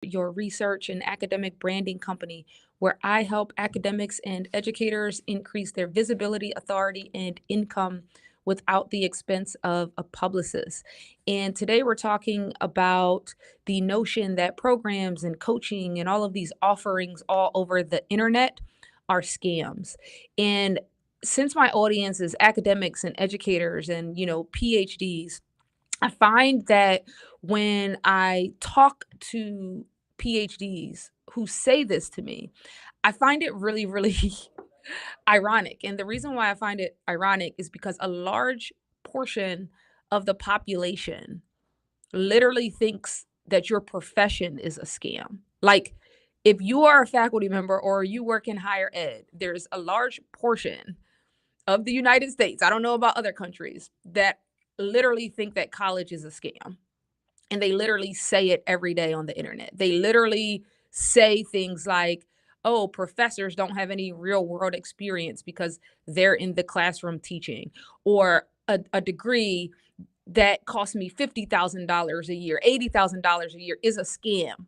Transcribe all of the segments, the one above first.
Your research and academic branding company, where I help academics and educators increase their visibility, authority, and income without the expense of a publicist. And today we're talking about the notion that programs and coaching and all of these offerings all over the internet are scams. And since my audience is academics and educators and, PhDs, I find that when I talk to PhDs who say this to me, I find it really, really ironic. And the reason why I find it ironic is because a large portion of the population literally thinks that your profession is a scam. Like, if you are a faculty member or you work in higher ed, there's a large portion of the United States, I don't know about other countries, that literally think that college is a scam. And they literally say it every day on the internet. They literally say things like, oh, professors don't have any real world experience because they're in the classroom teaching, or a degree that cost me $50,000 a year, $80,000 a year is a scam,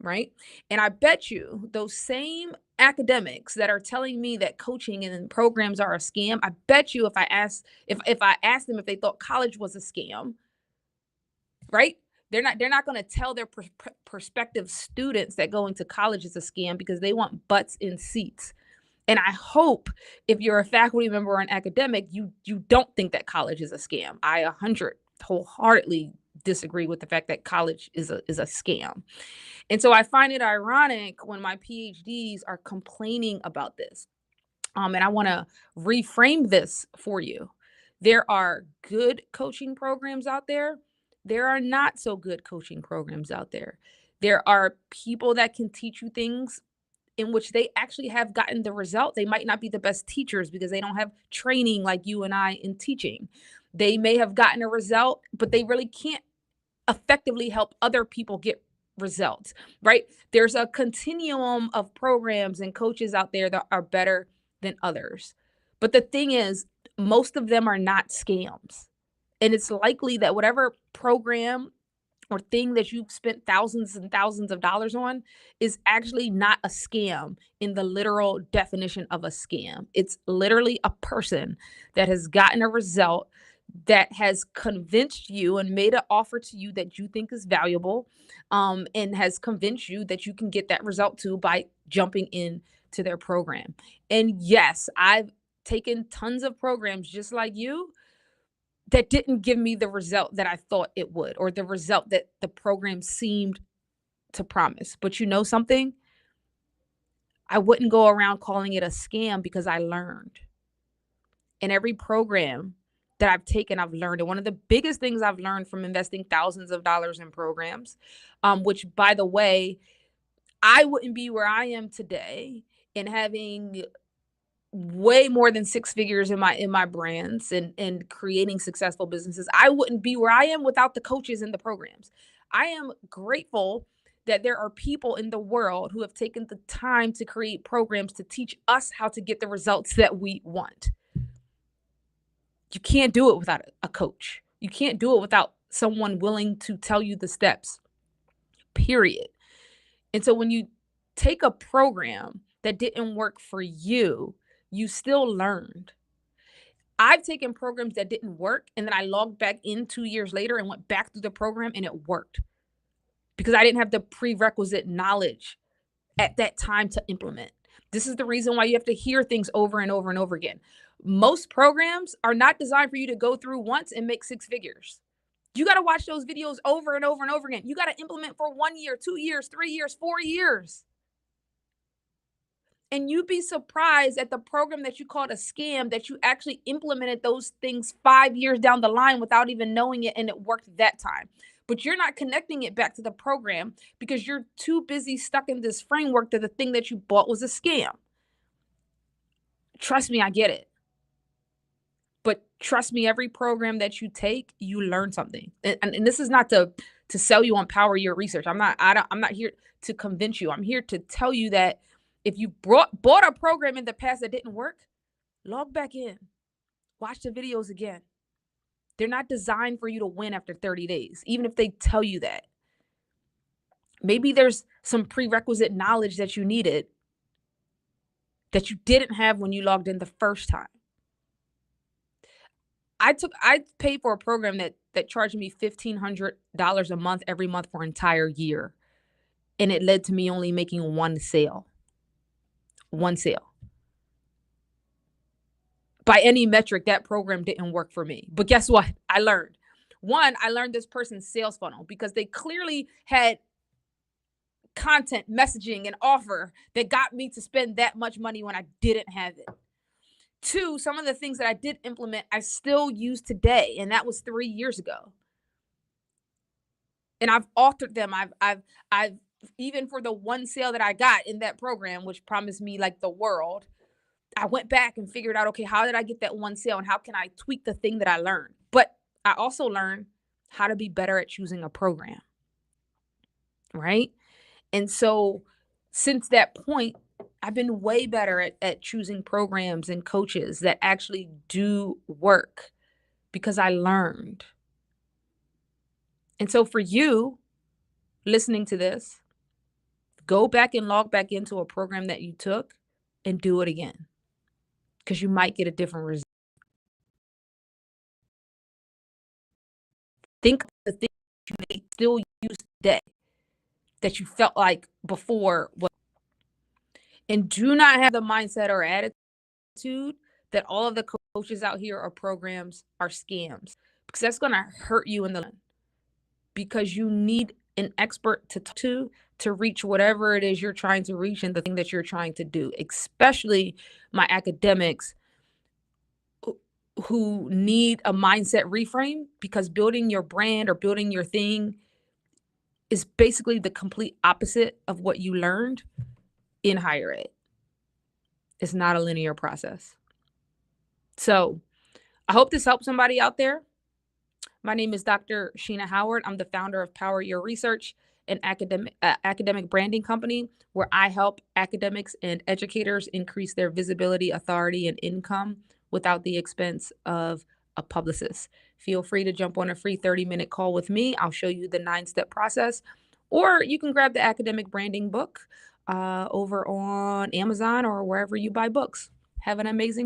right? And I bet you those same academics that are telling me that coaching and programs are a scam, I bet you if I asked them if they thought college was a scam, right? They're not going to tell their prospective students that going to college is a scam because they want butts in seats. And I hope if you're a faculty member or an academic, you don't think that college is a scam. I 100 wholeheartedly disagree with the fact that college is a scam. And so I find it ironic when my PhDs are complaining about this. And I want to reframe this for you. There are good coaching programs out there. There are not so good coaching programs out there. There are people that can teach you things in which they actually have gotten the result. They might not be the best teachers because they don't have training like you and I in teaching. They may have gotten a result, but they really can't effectively help other people get results, right? There's a continuum of programs and coaches out there that are better than others. But the thing is, most of them are not scams. And it's likely that whatever program or thing that you've spent thousands and thousands of dollars on is actually not a scam in the literal definition of a scam. It's literally a person that has gotten a result, that has convinced you and made an offer to you that you think is valuable, and has convinced you that you can get that result too by jumping in to their program. And yes, I've taken tons of programs just like you that didn't give me the result that I thought it would, or the result that the program seemed to promise. But you know something? I wouldn't go around calling it a scam because I learned. In every program that I've taken, I've learned. And one of the biggest things I've learned from investing thousands of dollars in programs, which, by the way, I wouldn't be where I am today in having way more than six figures in my brands and creating successful businesses. I wouldn't be where I am without the coaches and the programs. I am grateful that there are people in the world who have taken the time to create programs to teach us how to get the results that we want. You can't do it without a coach. You can't do it without someone willing to tell you the steps, period. And so when you take a program that didn't work for you, you still learned. I've taken programs that didn't work and then I logged back in 2 years later and went back through the program and it worked because I didn't have the prerequisite knowledge at that time to implement. This is the reason why you have to hear things over and over and over again. Most programs are not designed for you to go through once and make six figures. You got to watch those videos over and over and over again. You got to implement for 1 year, 2 years, 3 years, 4 years. And you'd be surprised at the program that you called a scam that you actually implemented those things 5 years down the line without even knowing it, and it worked that time. But you're not connecting it back to the program because you're too busy stuck in this framework that the thing that you bought was a scam. Trust me, I get it. But trust me, every program that you take, you learn something. And this is not to sell you on Power Your Research. I'm not here to convince you. I'm here to tell you that if you bought a program in the past that didn't work, log back in. Watch the videos again. They're not designed for you to win after 30 days, even if they tell you that. Maybe there's some prerequisite knowledge that you needed that you didn't have when you logged in the first time. I paid for a program that charged me $1,500 a month every month for an entire year, and it led to me only making one sale. One sale. By any metric, that program didn't work for me. But guess what? I learned. One, I learned this person's sales funnel because they clearly had content, messaging, and offer that got me to spend that much money when I didn't have it. Two, some of the things that I did implement, I still use today, and that was 3 years ago. And I've altered them. I've even for the one sale that I got in that program, which promised me like the world, I went back and figured out, okay, how did I get that one sale and how can I tweak the thing that I learned? But I also learned how to be better at choosing a program, right? And so since that point, I've been way better at choosing programs and coaches that actually do work because I learned. And so for you listening to this, go back and log back into a program that you took and do it again because you might get a different result. Think of the things you may still use today that you felt like before. And do not have the mindset or attitude that all of the coaches out here or programs are scams because that's going to hurt you in the end because you need an expert to talk to reach whatever it is you're trying to reach and the thing that you're trying to do, especially my academics who need a mindset reframe because building your brand or building your thing is basically the complete opposite of what you learned in higher ed. It's not a linear process. So I hope this helps somebody out there. My name is Dr. Sheena Howard. I'm the founder of Power Your Research, an academic branding company where I help academics and educators increase their visibility, authority, and income without the expense of a publicist. Feel free to jump on a free 30-minute call with me. I'll show you the 9-step process, or you can grab the academic branding book over on Amazon or wherever you buy books. Have an amazing